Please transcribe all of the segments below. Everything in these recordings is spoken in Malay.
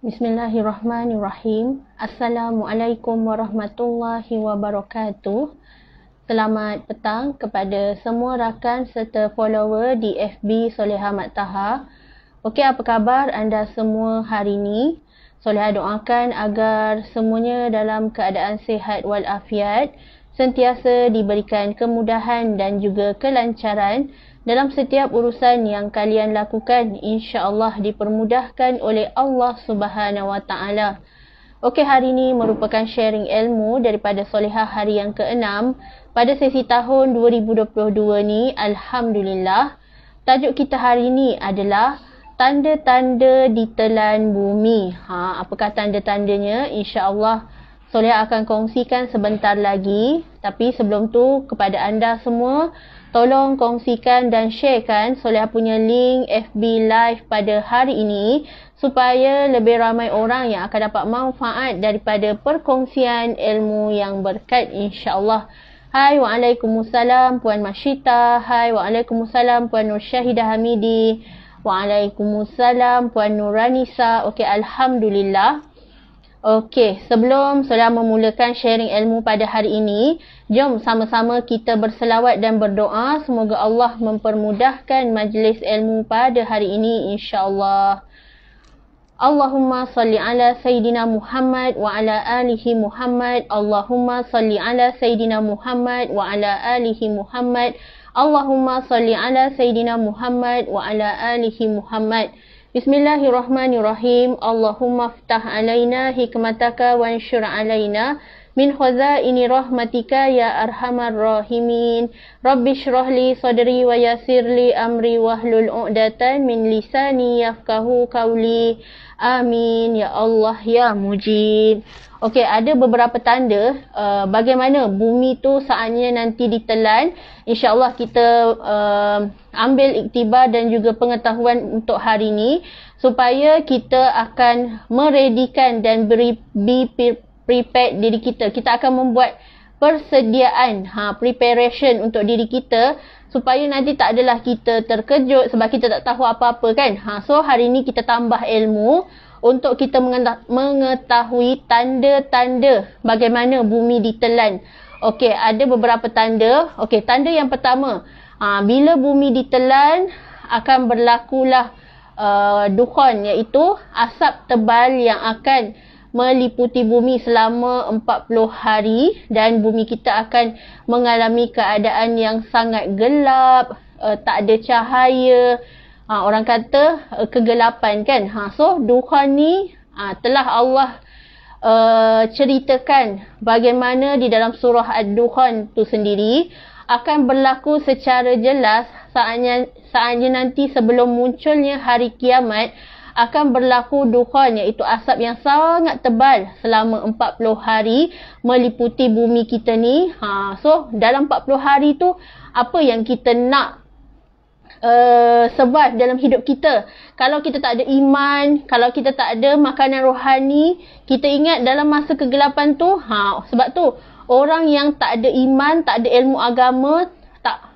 Bismillahirrahmanirrahim. Assalamualaikum warahmatullahi wabarakatuh. Selamat petang kepada semua rakan serta follower di FB Soleha Mat Taha. Okey, apa khabar anda semua hari ini? Soleha doakan agar semuanya dalam keadaan sihat walafiat, sentiasa diberikan kemudahan dan juga kelancaran dalam setiap urusan yang kalian lakukan, insya-Allah dipermudahkan oleh Allah Subhanahu Wa Taala. Okey, hari ini merupakan sharing ilmu daripada Solehah hari yang ke-6 pada sesi tahun 2022 ni. Alhamdulillah. Tajuk kita hari ini adalah tanda-tanda ditelan bumi. Apakah tanda-tandanya? Insya-Allah Solehah akan kongsikan sebentar lagi. Tapi sebelum tu, kepada anda semua, tolong kongsikan dan sharekan Solehah punya link FB Live pada hari ini supaya lebih ramai orang yang akan dapat manfaat daripada perkongsian ilmu yang berkat, insya-Allah. Hai, waalaikumsalam Puan Masyita. Hai, waalaikumsalam Puan Nur Syahidah Hamidi. Waalaikumsalam Puan Nuranisa. Okey, alhamdulillah. Okey, sebelum Solehah memulakan sharing ilmu pada hari ini, jom sama-sama kita berselawat dan berdoa semoga Allah mempermudahkan majlis ilmu pada hari ini, insya-Allah. Allahumma salli ala Sayyidina Muhammad wa ala alihi Muhammad. Allahumma salli ala Sayyidina Muhammad wa ala alihi Muhammad. Allahumma salli ala Sayyidina Muhammad wa ala alihi Muhammad. Bismillahirrahmanirrahim. Allahumma ftah alaina hikmataka wa anshur alaina min khazaini rahmatika ya arhamar rahimin. Rabbi shrah li sadri wa yassir li amri wahlul 'uqdatan min lisani yafqahu qawli. Amin ya Allah ya Mujib. Okey, ada beberapa tanda bagaimana bumi tu saatnya nanti ditelan. InsyaAllah kita ambil iktibar dan juga pengetahuan untuk hari ini supaya kita akan meredikan dan prepared diri kita. Kita akan membuat persediaan, preparation untuk diri kita supaya nanti tak adalah kita terkejut sebab kita tak tahu apa-apa kan. So hari ini kita tambah ilmu untuk kita mengetahui tanda-tanda bagaimana bumi ditelan. Okey, ada beberapa tanda. Okey, tanda yang pertama, bila bumi ditelan akan berlakulah dukhan, iaitu asap tebal yang akan meliputi bumi selama 40 hari dan bumi kita akan mengalami keadaan yang sangat gelap, tak ada cahaya. Orang kata kegelapan kan. So dukhan ni telah Allah ceritakan bagaimana di dalam surah Ad-Dukhan tu sendiri akan berlaku secara jelas saatnya nanti sebelum munculnya hari kiamat. Akan berlaku dukhan, iaitu asap yang sangat tebal selama 40 hari meliputi bumi kita ni. So dalam 40 hari tu apa yang kita nak survive dalam hidup kita? Kalau kita tak ada iman, kalau kita tak ada makanan rohani, kita ingat dalam masa kegelapan tu, sebab tu orang yang tak ada iman, tak ada ilmu agama,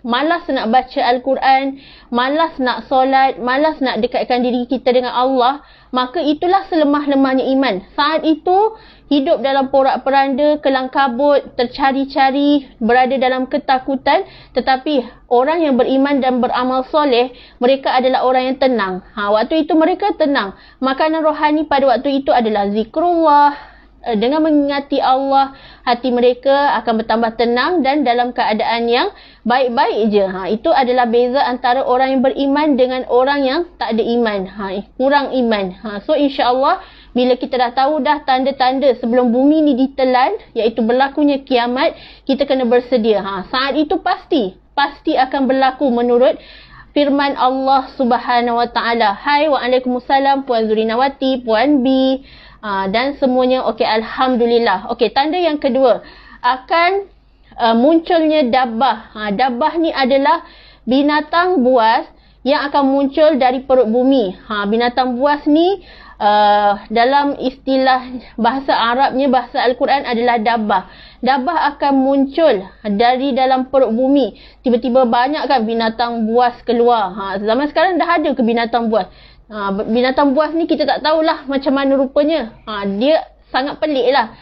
malas nak baca Al-Quran, malas nak solat, malas nak dekatkan diri kita dengan Allah, maka itulah selemah-lemahnya iman. Saat itu hidup dalam porak-peranda, kelang kabut, tercari-cari, berada dalam ketakutan. Tetapi orang yang beriman dan beramal soleh, mereka adalah orang yang tenang. Waktu itu mereka tenang. Makanan rohani pada waktu itu adalah zikrullah. Dengan mengingati Allah, hati mereka akan bertambah tenang dan dalam keadaan yang baik-baik je. Itu adalah beza antara orang yang beriman dengan orang yang tak ada iman. Kurang iman. So insya-Allah bila kita dah tahu dah tanda-tanda sebelum bumi ni ditelan, iaitu berlakunya kiamat, kita kena bersedia. Saat itu pasti akan berlaku menurut firman Allah Subhanahu Wa Taala. Hai, waalaikumsalam Puan Zurinawati, Puan B dan semuanya. Okey, alhamdulillah. Okey, tanda yang kedua akan munculnya dabbah. Dabbah ni adalah binatang buas yang akan muncul dari perut bumi. Binatang buas ni dalam istilah bahasa Arabnya, bahasa Al-Quran adalah dabbah. Dabbah akan muncul dari dalam perut bumi. Tiba-tiba banyak kan binatang buas keluar. Zaman sekarang dah ada ke binatang buas? Binatang buas ni kita tak tahulah macam mana rupanya. Dia sangat pelik lah.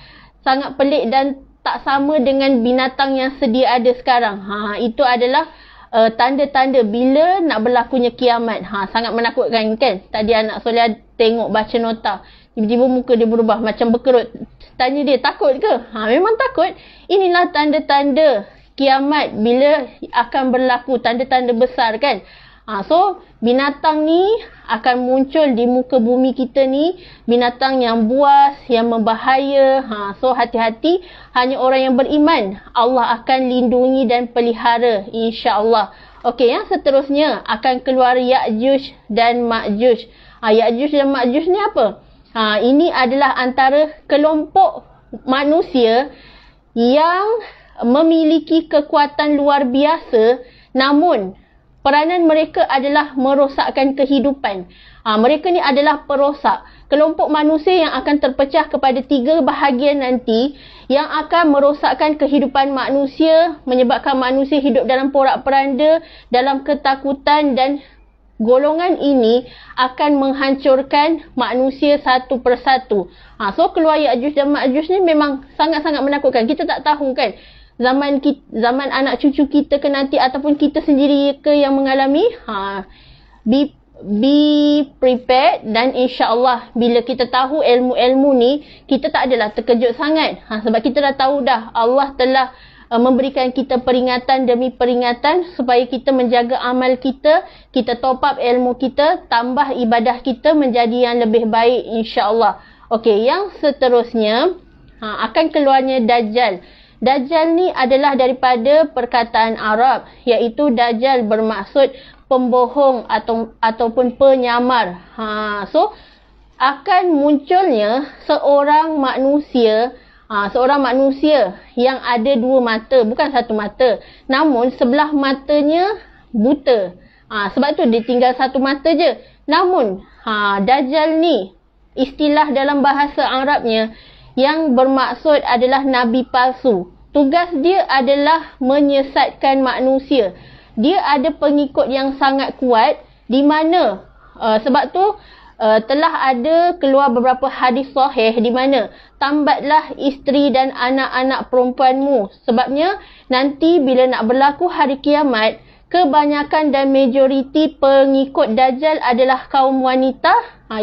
Sangat pelik dan tak sama dengan binatang yang sedia ada sekarang. Itu adalah tanda-tanda bila nak berlakunya kiamat. Sangat menakutkan kan. Tadi anak Soleh tengok baca nota. Tiba-tiba muka dia berubah macam berkerut. Tanya dia, takut ke? Memang takut. Inilah tanda-tanda kiamat bila akan berlaku. Tanda-tanda besar kan. So, binatang ni akan muncul di muka bumi kita ni. Binatang yang buas, yang membahaya. So, hati-hati. Hanya orang yang beriman, Allah akan lindungi dan pelihara. InsyaAllah. Okey, yang seterusnya akan keluar Ya'juj dan Ma'juj. Ya'juj dan Ma'juj ni apa? Ini adalah antara kelompok manusia yang memiliki kekuatan luar biasa, namun peranan mereka adalah merosakkan kehidupan. Mereka ni adalah perosak. Kelompok manusia yang akan terpecah kepada 3 bahagian nanti, yang akan merosakkan kehidupan manusia, menyebabkan manusia hidup dalam porak-peranda, dalam ketakutan, dan golongan ini akan menghancurkan manusia satu persatu. So keluar Ya'juj dan Ma'juj ni memang sangat-sangat menakutkan. Kita tak tahu kan zaman anak cucu kita ke nanti, ataupun kita sendiri ke yang mengalami. Be prepared, dan insya-Allah bila kita tahu ilmu-ilmu ni, kita tak adalah terkejut sangat. Sebab kita dah tahu dah Allah telah memberikan kita peringatan demi peringatan supaya kita menjaga amal kita, kita top up ilmu kita, tambah ibadah kita menjadi yang lebih baik insya-Allah. Okey, yang seterusnya akan keluarnya Dajjal. Dajjal ni adalah daripada perkataan Arab, iaitu Dajjal bermaksud pembohong ataupun penyamar. So akan munculnya seorang manusia yang ada 2 mata, bukan 1 mata. Namun sebelah matanya buta. Sebab tu dia tinggal 1 mata je. Namun Dajjal ni istilah dalam bahasa Arabnya yang bermaksud adalah nabi palsu. Tugas dia adalah menyesatkan manusia. Dia ada pengikut yang sangat kuat, di mana sebab tu telah ada keluar beberapa hadis sahih di mana tambatlah isteri dan anak-anak perempuanmu. Sebabnya nanti bila nak berlaku hari kiamat, kebanyakan dan majoriti pengikut Dajjal adalah kaum wanita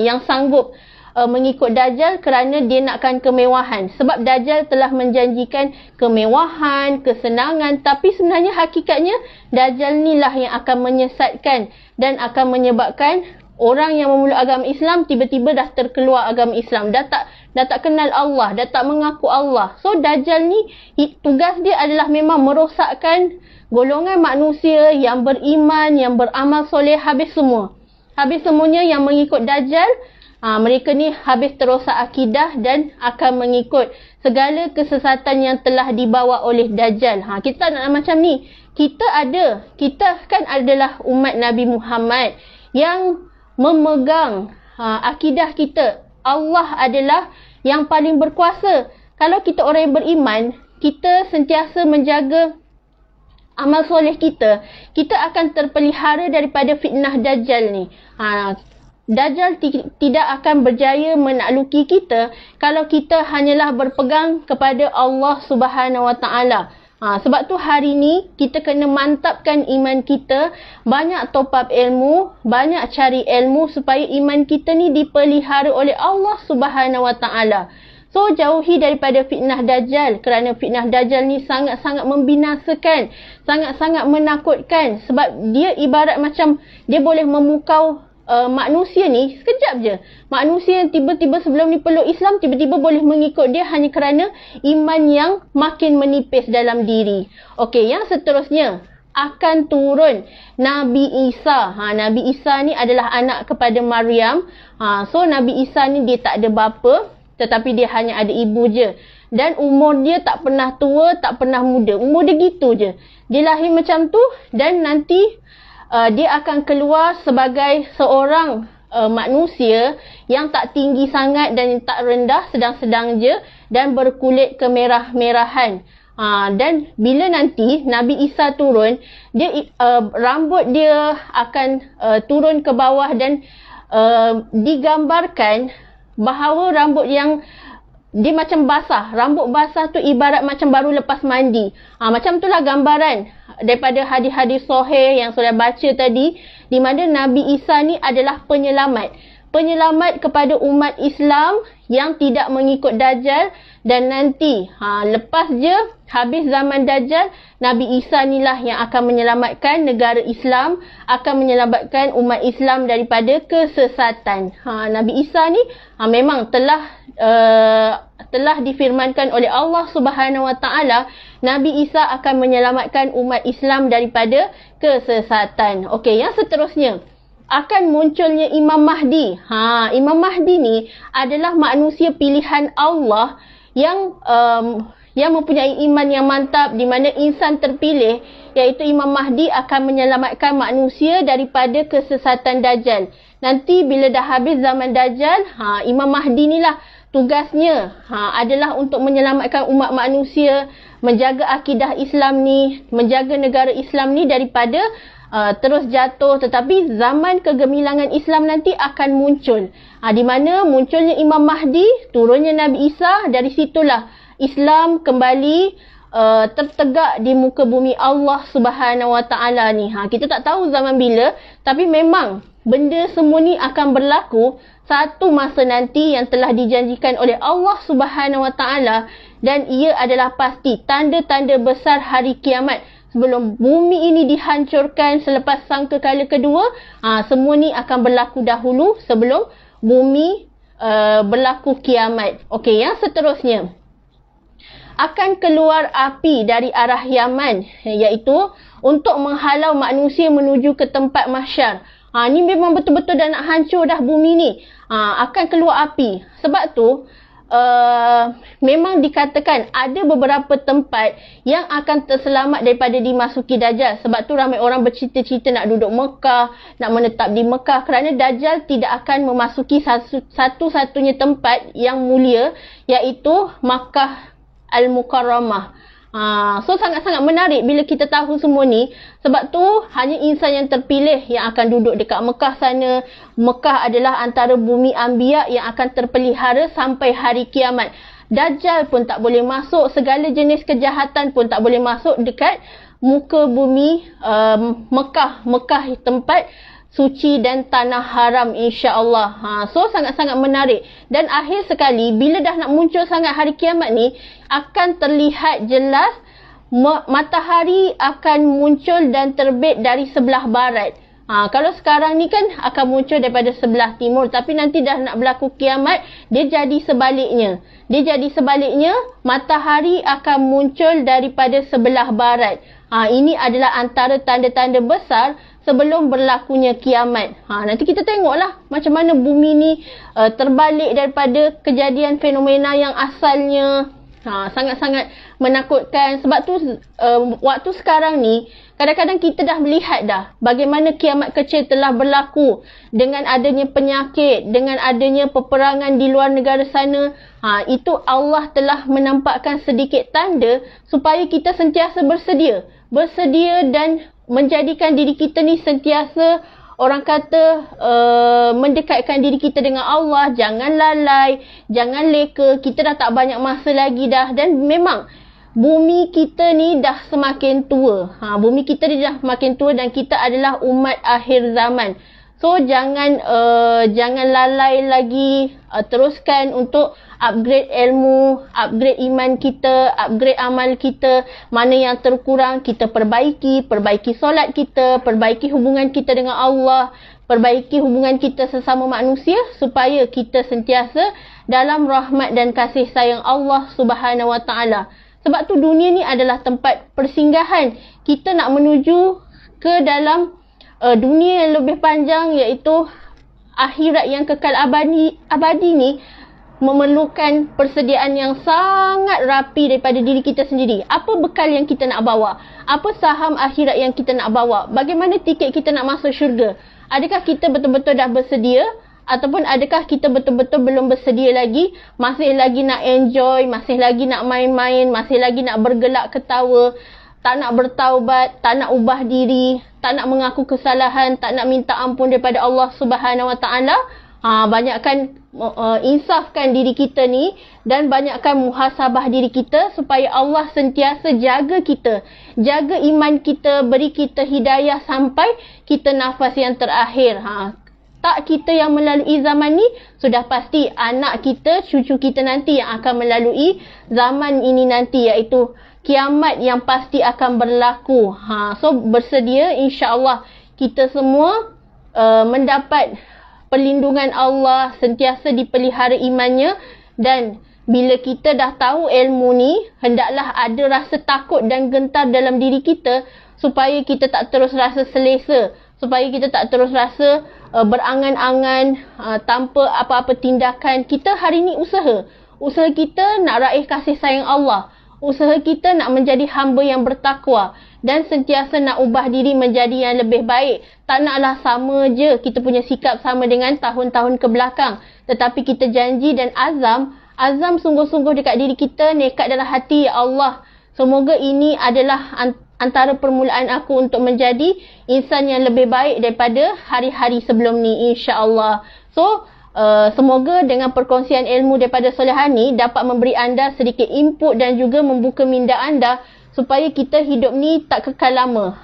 yang sanggup mengikut Dajjal kerana dia nakkan kemewahan. Sebab Dajjal telah menjanjikan kemewahan, kesenangan, tapi sebenarnya hakikatnya Dajjal ni lah yang akan menyesatkan dan akan menyebabkan orang yang memeluk agama Islam tiba-tiba dah terkeluar agama Islam. Dah tak kenal Allah, dah tak mengaku Allah. So Dajjal ni tugas dia adalah memang merosakkan golongan manusia yang beriman, yang beramal soleh, habis semua. Habis semuanya yang mengikut Dajjal, mereka ni habis terosak akidah dan akan mengikut segala kesesatan yang telah dibawa oleh Dajjal. Kita nak macam ni. Kita kan adalah umat Nabi Muhammad yang memegang akidah kita. Allah adalah yang paling berkuasa. Kalau kita orang yang beriman, kita sentiasa menjaga amal soleh kita, kita akan terpelihara daripada fitnah Dajjal ni. Dajjal tidak akan berjaya menakluki kita kalau kita hanyalah berpegang kepada Allah Subhanahu Wa Taala. Sebab tu hari ni kita kena mantapkan iman kita, banyak top up ilmu, banyak cari ilmu supaya iman kita ni dipelihara oleh Allah Subhanahu Wa Taala. So jauhi daripada fitnah Dajjal, kerana fitnah Dajjal ni sangat-sangat membinasakan, sangat-sangat menakutkan, sebab dia ibarat macam dia boleh memukau manusia ni sekejap je. Manusia yang tiba-tiba sebelum ni peluk Islam, tiba-tiba boleh mengikut dia hanya kerana iman yang makin menipis dalam diri. Okey, yang seterusnya akan turun Nabi Isa. Nabi Isa ni adalah anak kepada Maryam. So Nabi Isa ni dia tak ada bapa, tetapi dia hanya ada ibu je. Dan umur dia tak pernah tua, tak pernah muda. Umur dia gitu je. Dia lahir macam tu dan nanti dia akan keluar sebagai seorang manusia yang tak tinggi sangat dan tak rendah, sedang-sedang je, dan berkulit kemerah-merahan. Dan bila nanti Nabi Isa turun, dia rambut dia akan turun ke bawah dan digambarkan bahawa rambut yang dia macam basah. Rambut basah tu ibarat macam baru lepas mandi. Macam itulah gambaran daripada hadis-hadis sahih yang saya baca tadi, di mana Nabi Isa ni adalah penyelamat. Penyelamat kepada umat Islam yang tidak mengikut Dajjal, dan nanti lepas je habis zaman Dajjal, Nabi Isa ni lah yang akan menyelamatkan negara Islam, akan menyelamatkan umat Islam daripada kesesatan. Nabi Isa ni memang telah difirmankan oleh Allah Subhanahu Wa Taala, Nabi Isa akan menyelamatkan umat Islam daripada kesesatan. Okey, yang seterusnya akan munculnya Imam Mahdi. Imam Mahdi ni adalah manusia pilihan Allah yang mempunyai iman yang mantap, di mana insan terpilih iaitu Imam Mahdi akan menyelamatkan manusia daripada kesesatan Dajjal. Nanti bila dah habis zaman Dajjal, Imam Mahdi ni lah tugasnya adalah untuk menyelamatkan umat manusia, menjaga akidah Islam ni, menjaga negara Islam ni daripada terus jatuh. Tetapi zaman kegemilangan Islam nanti akan muncul, di mana munculnya Imam Mahdi, turunnya Nabi Isa. Dari situlah Islam kembali tertegak di muka bumi Allah Subhanahu Wa Taala ni. Kita tak tahu zaman bila, tapi memang benda semua ni akan berlaku satu masa nanti yang telah dijanjikan oleh Allah Subhanahu Wa Taala, dan ia adalah pasti tanda-tanda besar hari kiamat. Sebelum bumi ini dihancurkan selepas sangkakala kedua, semua ni akan berlaku dahulu sebelum bumi berlaku kiamat. Okey, yang seterusnya akan keluar api dari arah Yaman, iaitu untuk menghalau manusia menuju ke tempat mahsyar. Ni memang betul-betul dah nak hancur dah bumi ni. Akan keluar api. Sebab tu memang dikatakan ada beberapa tempat yang akan terselamat daripada dimasuki Dajjal. Sebab tu ramai orang bercita-cita nak duduk Mekah, nak menetap di Mekah, kerana Dajjal tidak akan memasuki satu-satunya tempat yang mulia, iaitu Makkah Al-Mukarramah. So sangat-sangat menarik bila kita tahu semua ni. Sebab tu hanya insan yang terpilih yang akan duduk dekat Mekah sana. Mekah adalah antara bumi Anbiya yang akan terpelihara sampai hari kiamat. Dajjal pun tak boleh masuk, segala jenis kejahatan pun tak boleh masuk dekat muka bumi Mekah. Mekah tempat suci dan tanah haram, insya-Allah. So sangat-sangat menarik. Dan akhir sekali bila dah nak muncul sangat hari kiamat ni, akan terlihat jelas matahari akan muncul dan terbit dari sebelah barat. Kalau sekarang ni kan akan muncul daripada sebelah timur, tapi nanti dah nak berlaku kiamat, dia jadi sebaliknya. Matahari akan muncul daripada sebelah barat. Ini adalah antara tanda-tanda besar sebelum berlakunya kiamat. Nanti kita tengoklah macam mana bumi ni terbalik daripada kejadian fenomena yang asalnya. Sangat-sangat menakutkan. Sebab tu waktu sekarang ni kadang-kadang kita dah melihat dah bagaimana kiamat kecil telah berlaku dengan adanya penyakit, dengan adanya peperangan di luar negara sana. Itu Allah telah menampakkan sedikit tanda supaya kita sentiasa bersedia dan menjadikan diri kita ni sentiasa, orang kata, mendekatkan diri kita dengan Allah. Jangan lalai, jangan leka. Kita dah tak banyak masa lagi dah. Dan memang bumi kita ni dah semakin tua. Bumi kita ni dah semakin tua dan kita adalah umat akhir zaman. So jangan lalai lagi. Teruskan untuk upgrade ilmu, upgrade iman kita, upgrade amal kita. Mana yang terkurang kita perbaiki solat kita, perbaiki hubungan kita dengan Allah, perbaiki hubungan kita sesama manusia, supaya kita sentiasa dalam rahmat dan kasih sayang Allah Subhanahu Wa Taala. Sebab tu dunia ni adalah tempat persinggahan. Kita nak menuju ke dalam dunia yang lebih panjang, iaitu akhirat yang kekal abadi ni, memerlukan persediaan yang sangat rapi daripada diri kita sendiri. Apa bekal yang kita nak bawa? Apa saham akhirat yang kita nak bawa? Bagaimana tiket kita nak masuk syurga? Adakah kita betul-betul dah bersedia? Ataupun adakah kita betul-betul belum bersedia lagi? Masih lagi nak enjoy, masih lagi nak main-main, masih lagi nak bergelak ketawa, tak nak bertaubat, tak nak ubah diri, tak nak mengaku kesalahan, tak nak minta ampun daripada Allah Subhanahu Wa Taala. Banyakkan insafkan diri kita ni dan banyakkan muhasabah diri kita supaya Allah sentiasa jaga kita, jaga iman kita, beri kita hidayah sampai kita nafas yang terakhir. Tak kita yang melalui zaman ni, sudah pasti anak kita, cucu kita nanti yang akan melalui zaman ini nanti, iaitu kiamat yang pasti akan berlaku. So bersedia, insya-Allah kita semua mendapat perlindungan Allah, sentiasa dipelihara imannya, dan bila kita dah tahu ilmu ni, hendaklah ada rasa takut dan gentar dalam diri kita supaya kita tak terus rasa selesa, supaya kita tak terus rasa berangan-angan tanpa apa-apa tindakan. Kita hari ni usaha kita nak raih kasih sayang Allah, usaha kita nak menjadi hamba yang bertakwa dan sentiasa nak ubah diri menjadi yang lebih baik. Tak naklah sama je kita punya sikap sama dengan tahun-tahun kebelakang, tetapi kita janji dan azam sungguh-sungguh dekat diri kita, nekat dalam hati, ya Allah, semoga ini adalah antara permulaan aku untuk menjadi insan yang lebih baik daripada hari-hari sebelum ni, insya-Allah. So semoga dengan perkongsian ilmu daripada Solehan ni dapat memberi anda sedikit input dan juga membuka minda anda supaya kita hidup ni tak kekal lama.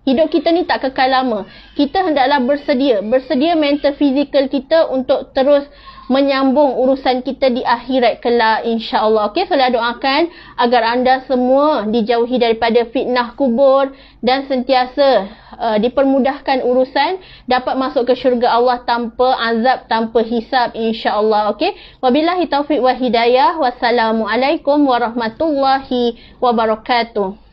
Hidup kita ni tak kekal lama. Kita hendaklah bersedia mental fizikal kita untuk terus menyambung urusan kita di akhirat kelak, insya-Allah. Okey, saya doakan agar anda semua dijauhi daripada fitnah kubur dan sentiasa dipermudahkan urusan, dapat masuk ke syurga Allah tanpa azab, tanpa hisab, insya-Allah. Okey, wabillahi taufik wa hidayah. Wassalamualaikum warahmatullahi wabarakatuh.